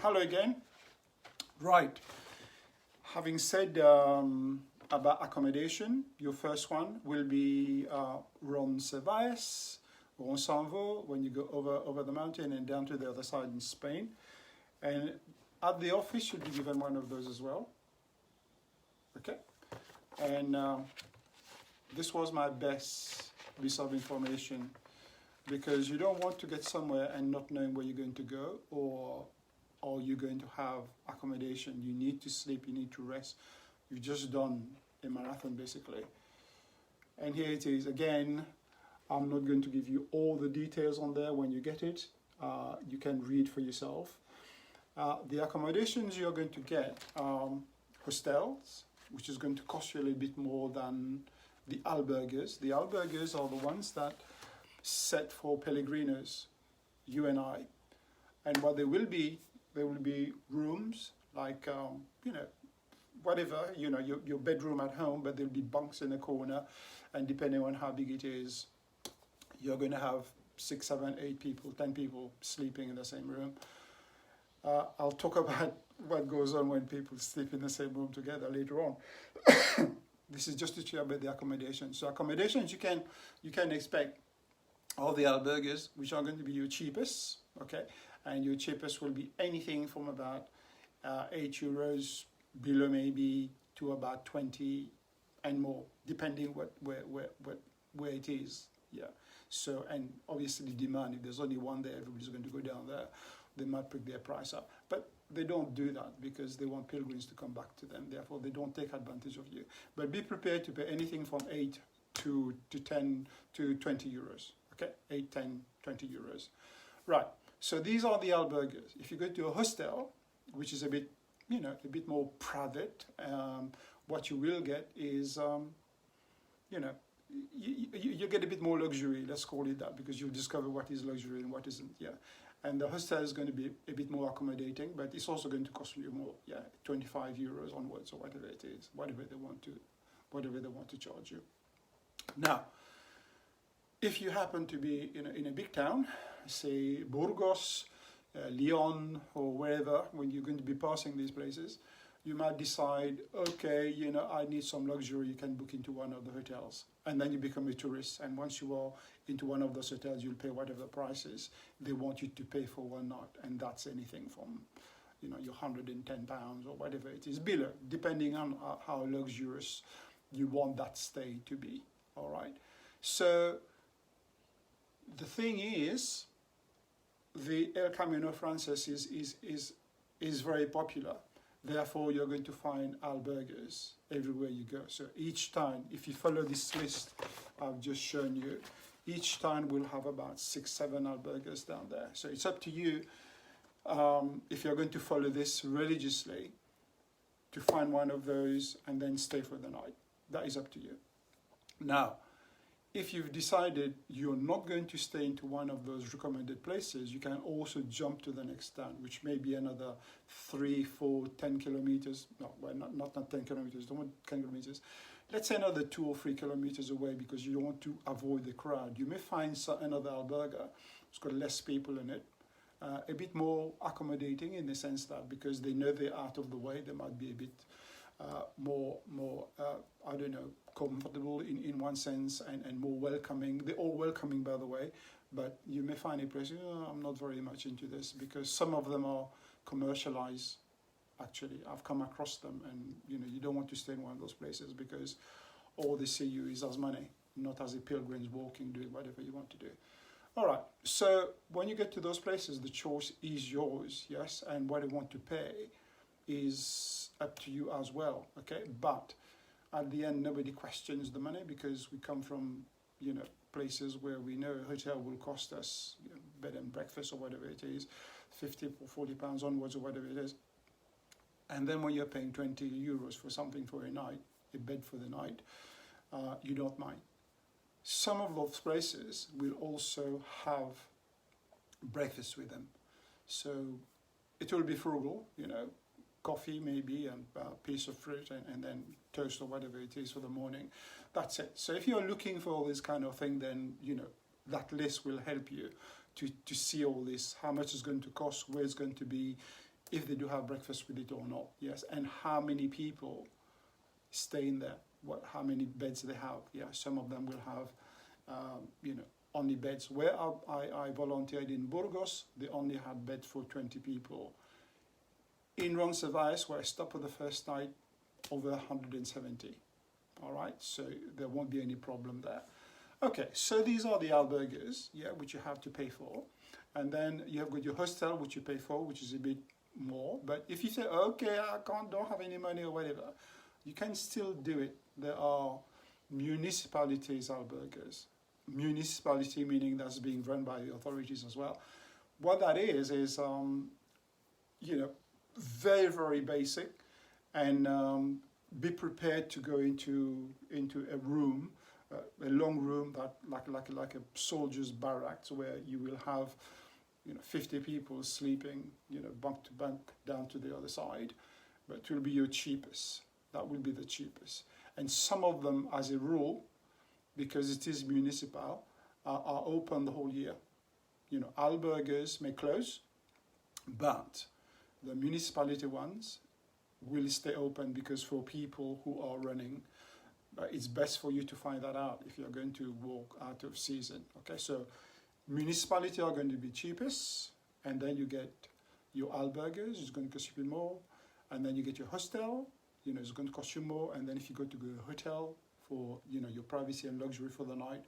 Hello again. Right. Having said about accommodation, your first one will be Roncesvalles, Ronsanvo, when you go over the mountain and down to the other side in Spain. And at the office, you'll be given one of those as well. Okay. And this was my best piece of information, because you don't want to get somewhere and not knowing where you're going to go, or you're going to have accommodation. You need to sleep, you need to rest. You've just done a marathon basically. And here it is again. I'm not going to give you all the details on there. When you get it, you can read for yourself. The accommodations you're going to get are hostels, which is going to cost you a little bit more than the albergues. The albergues are the ones that set for Pellegrinos, you and I. And what there will be rooms like, whatever, your bedroom at home, but there'll be bunks in the corner. And depending on how big it is, you're going to have 6, 7, 8 people, 10 people sleeping in the same room. I'll talk about what goes on when people sleep in the same room together later on. This is just to share about the accommodation. So accommodations you can expect all the albergues, which are going to be your cheapest, okay? And your cheapest will be anything from about €8 below maybe to about 20 and more, depending where it is. Yeah. So, and obviously demand, if there's only one there, everybody's going to go down there. They might put their price up, but they don't do that because they want pilgrims to come back to them. Therefore, they don't take advantage of you. But be prepared to pay anything from 8 to 10 to 20 euros. Okay, 8, 10, 20 euros. Right. So these are the albergues. If you go to a hostel, which is a bit more private, what you will get is, you get a bit more luxury. Let's call it that, because you'll discover what is luxury and what isn't. Yeah. And the hostel is going to be a bit more accommodating, but it's also going to cost you more. Yeah, 25 euros onwards, or whatever it is, whatever they want to charge you. Now, if you happen to be in a big town, say Burgos, Lyon, or wherever, when you're going to be passing these places, you might decide, okay, I need some luxury. You can book into one of the hotels, and then you become a tourist. And once you are into one of those hotels, you'll pay whatever the price is they want you to pay for one night, and that's anything from, your £110 or whatever it is, below, depending on how luxurious you want that stay to be. All right. So the thing is, the El Camino Frances is very popular. Therefore, you're going to find albergues everywhere you go. So each time, if you follow this list I've just shown you, each time we'll have about 6, 7 albergues down there. So it's up to you, if you're going to follow this religiously, to find one of those and then stay for the night. That is up to you. Now, if you've decided you're not going to stay into one of those recommended places, you can also jump to the next town, which may be another 3, 4, 10 kilometers. No, well, not 10 kilometers, don't want 10 kilometers. Let's say another 2 or 3 kilometers away, because you don't want to avoid the crowd. You may find another albergue who's got less people in it, a bit more accommodating in the sense that because they know they're out of the way, they might be a bit more comfortable in one sense, and more welcoming. They're all welcoming, by the way, but you may find a place, I'm not very much into this, because some of them are commercialized. Actually, I've come across them, and you don't want to stay in one of those places, because all they see you is as money, not as a pilgrims walking, doing whatever you want to do. All right, so when you get to those places, the choice is yours, yes, and what you want to pay is up to you as well, okay? But at the end, nobody questions the money, because we come from, places where we know a hotel will cost us, bed and breakfast or whatever it is, 50 or 40 pounds onwards or whatever it is. And then when you're paying 20 euros for something for a night, a bed for the night, you don't mind. Some of those places will also have breakfast with them. So it will be frugal, coffee maybe, and a piece of fruit, and then toast or whatever it is for the morning. That's it. So if you're looking for all this kind of thing, then that list will help you to see all this, how much it's going to cost, where it's going to be, if they do have breakfast with it or not, yes, and how many people stay in there, how many beds they have. Yeah, some of them will have, only beds. Where I volunteered in Burgos, they only had beds for 20 people. In Roncesvalles, where I stopped for the first night, over 170. All right, so there won't be any problem there. Okay, so these are the albergues, yeah, which you have to pay for. And then you have got your hostel, which you pay for, which is a bit more. But if you say, okay, don't have any money or whatever, you can still do it. There are municipalities albergues. Municipality meaning that's being run by the authorities as well. What that is very, very basic, and be prepared to go into a room, a long room that like a soldier's barracks, where you will have 50 people sleeping bunk to bunk down to the other side, but it will be your cheapest. That will be the cheapest. And some of them, as a rule, because it is municipal, are open the whole year. Albergues may close, but the municipality ones will stay open, because for people who are running, it's best for you to find that out if you're going to walk out of season. Okay, so municipality are going to be cheapest, and then you get your albergues, it's going to cost you more, and then you get your hostel, it's going to cost you more, and then if you go to a hotel for your privacy and luxury for the night,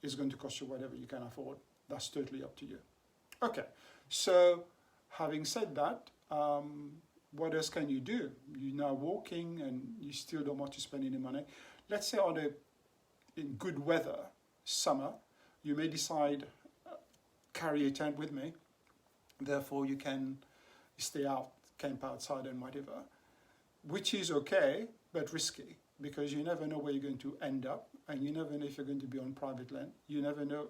it's going to cost you whatever you can afford. That's totally up to you. Okay, so having said that, what else can you do? You're now walking and you still don't want to spend any money. Let's say in good weather, summer, you may decide, carry a tent with me, therefore you can stay out, camp outside and whatever, which is okay, but risky, because you never know where you're going to end up, and you never know if you're going to be on private land, you never know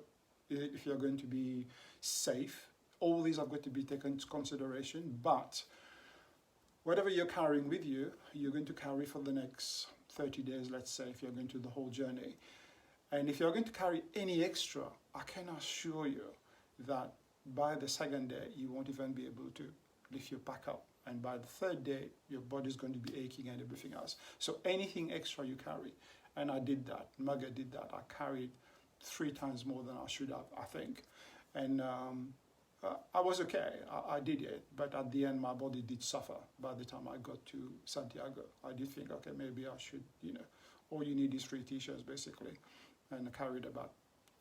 if you're going to be safe. All these have got to be taken into consideration, but whatever you're carrying with you, you're going to carry for the next 30 days, let's say, if you're going to the whole journey. And if you're going to carry any extra, I can assure you that by the second day, you won't even be able to lift your pack up. And by the third day, your body's going to be aching and everything else. So anything extra you carry, and I did that, Maga did that, I carried 3 times more than I should have, I think. And I was okay, I did it, but at the end my body did suffer by the time I got to Santiago. I did think, okay, maybe I should, all you need is 3 t-shirts basically, and I carried about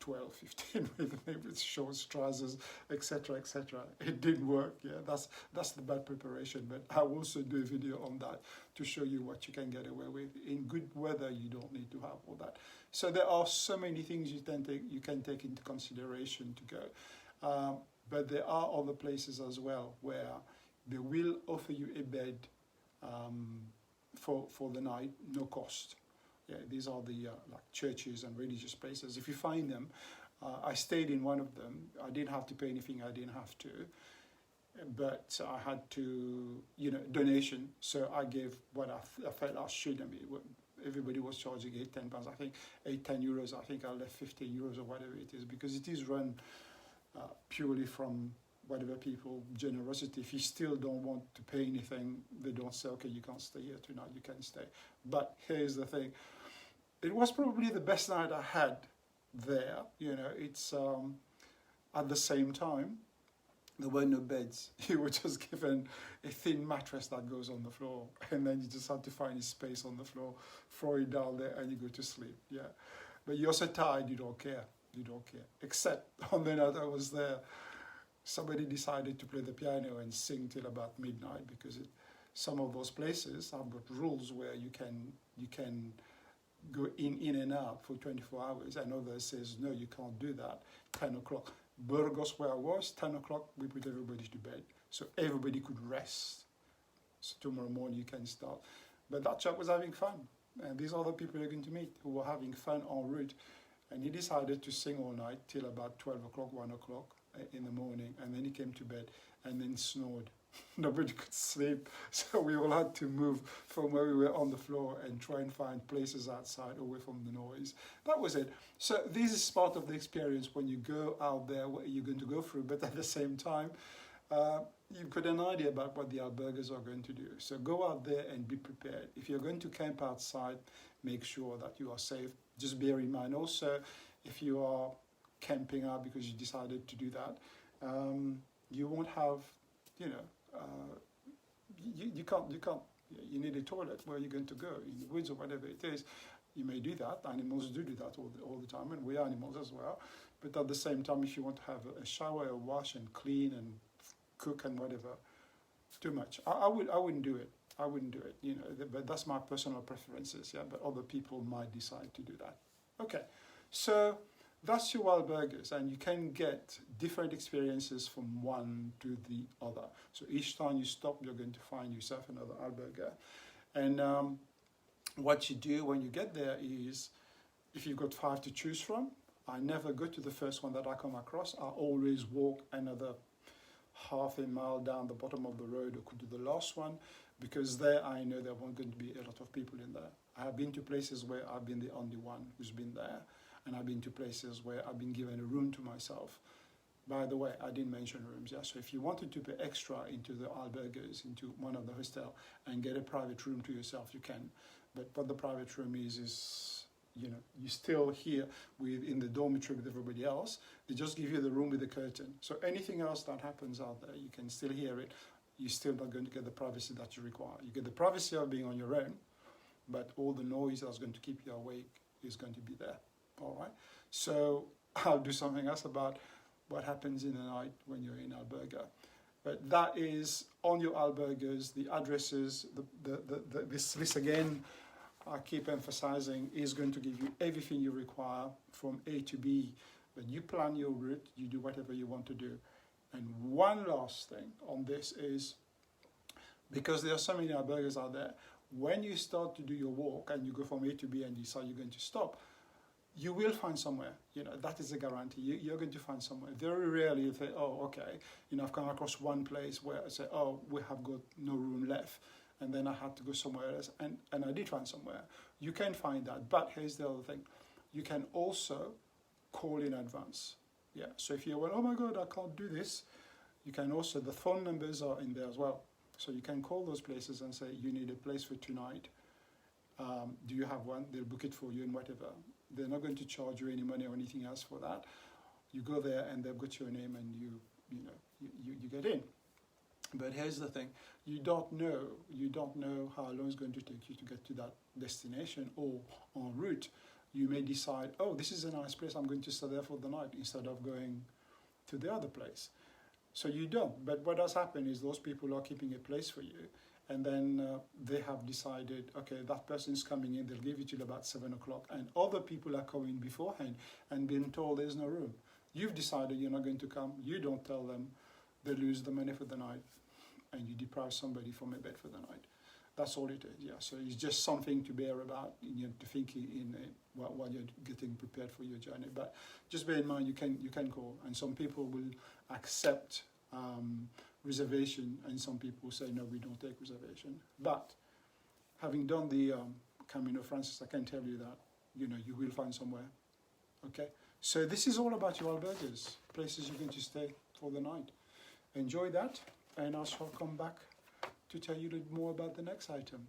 12, 15 with me, with shorts, trousers, etc., etc. It didn't work, yeah, that's the bad preparation, but I'll also do a video on that to show you what you can get away with. In good weather, you don't need to have all that. So there are so many things you can take into consideration to go. But there are other places as well where they will offer you a bed for the night, no cost. Yeah, these are the like churches and religious places. If you find them, I stayed in one of them. I didn't have to pay anything. I didn't have to, but I had to, donation. So I gave what I felt I should. I mean, everybody was charging £8-10. I think €8-10. I think I left €15 or whatever it is, because it is run purely from whatever people generosity. If you still don't want to pay anything, they don't say, okay, you can't stay here tonight, you can stay. But here's the thing, it was probably the best night I had there. It's at the same time there were no beds. You were just given a thin mattress that goes on the floor, and then you just had to find a space on the floor, throw it down there, and you go to sleep. Yeah, but you're so tired, you don't care. Except on the night I was there, somebody decided to play the piano and sing till about midnight, because some of those places have got rules where you can go in and out for 24 hours, and others says no, you can't do that. 10 o'clock. Burgos, where I was, 10 o'clock we put everybody to bed, so everybody could rest. So tomorrow morning you can start. But that chap was having fun, and these are the people you're going to meet who were having fun en route. And he decided to sing all night till about 12 o'clock, 1 o'clock in the morning. And then he came to bed and then snored. Nobody could sleep. So we all had to move from where we were on the floor and try and find places outside away from the noise. That was it. So this is part of the experience when you go out there, what you're going to go through. But at the same time, you've got an idea about what the albergues are going to do. So go out there and be prepared. If you're going to camp outside, make sure that you are safe. Just bear in mind also, if you are camping out because you decided to do that, you won't have, you know, you can't, you need a toilet. Where are you going to go? In the woods or whatever it is. You may do that. Animals do that all the time, and we are animals as well. But at the same time, if you want to have a shower, a wash, and clean and cook and whatever, too much. I wouldn't do it. I wouldn't do it. You know, but that's my personal preferences. Yeah, but other people might decide to do that. Okay, so that's your albergues, and you can get different experiences from one to the other. So each time you stop, you're going to find yourself another albergue. And what you do when you get there is, if you've got 5 to choose from, I never go to the first one that I come across. I always walk another half a mile down the bottom of the road or could do the last one, because there I know there won't going to be a lot of people in there. I have been to places where I've been the only one who's been there, and I've been to places where I've been given a room to myself. By the way, I didn't mention rooms. Yeah, so if you wanted to pay extra into the albergues, into one of the hostel, and get a private room to yourself, you can. But what the private room is, you know, you're still here in the dormitory with everybody else. They just give you the room with the curtain. So anything else that happens out there, you can still hear it. You're still not going to get the privacy that you require. You get the privacy of being on your own, but all the noise that's going to keep you awake is going to be there. All right. So I'll do something else about what happens in the night when you're in albergue. But that is on your albergues, the addresses, this again, I keep emphasizing, is going to give you everything you require from A to B. But you plan your route, you do whatever you want to do. And one last thing on this is, because there are so many albergues out there, when you start to do your walk and you go from A to B and you decide you're going to stop, you will find somewhere. You know, that is a guarantee. You're going to find somewhere. Very rarely you say, oh, okay, you know, I've come across one place where I say, oh, we have got no room left, and then I had to go somewhere else, and I did find somewhere. You can find that, but here's the other thing. You can also call in advance. Yeah, so if you're, well, oh my God, I can't do this, you can also, the phone numbers are in there as well. So you can call those places and say, you need a place for tonight. Do you have one? They'll book it for you and whatever. They're not going to charge you any money or anything else for that. You go there and they've got your name and you get in. But here's the thing, you don't know how long it's going to take you to get to that destination, or en route, you may decide, oh, this is a nice place, I'm going to stay there for the night instead of going to the other place. So you don't. But what does happen is those people are keeping a place for you, and then they have decided, okay, that person's coming in, they'll give it till about 7 o'clock, and other people are coming beforehand and being told there's no room. You've decided you're not going to come, you don't tell them, they lose the money for the night, and you deprive somebody from a bed for the night. That's all it is, yeah. So it's just something to bear about, you know, to think while you're getting prepared for your journey. But just bear in mind, you can call, and some people will accept reservation, and some people say, no, we don't take reservation. But having done the Camino Fracces, I can tell you that, you know, you will find somewhere, okay? So this is all about your albergues, places you're going to stay for the night. Enjoy that, and I shall come back to tell you a little more about the next item.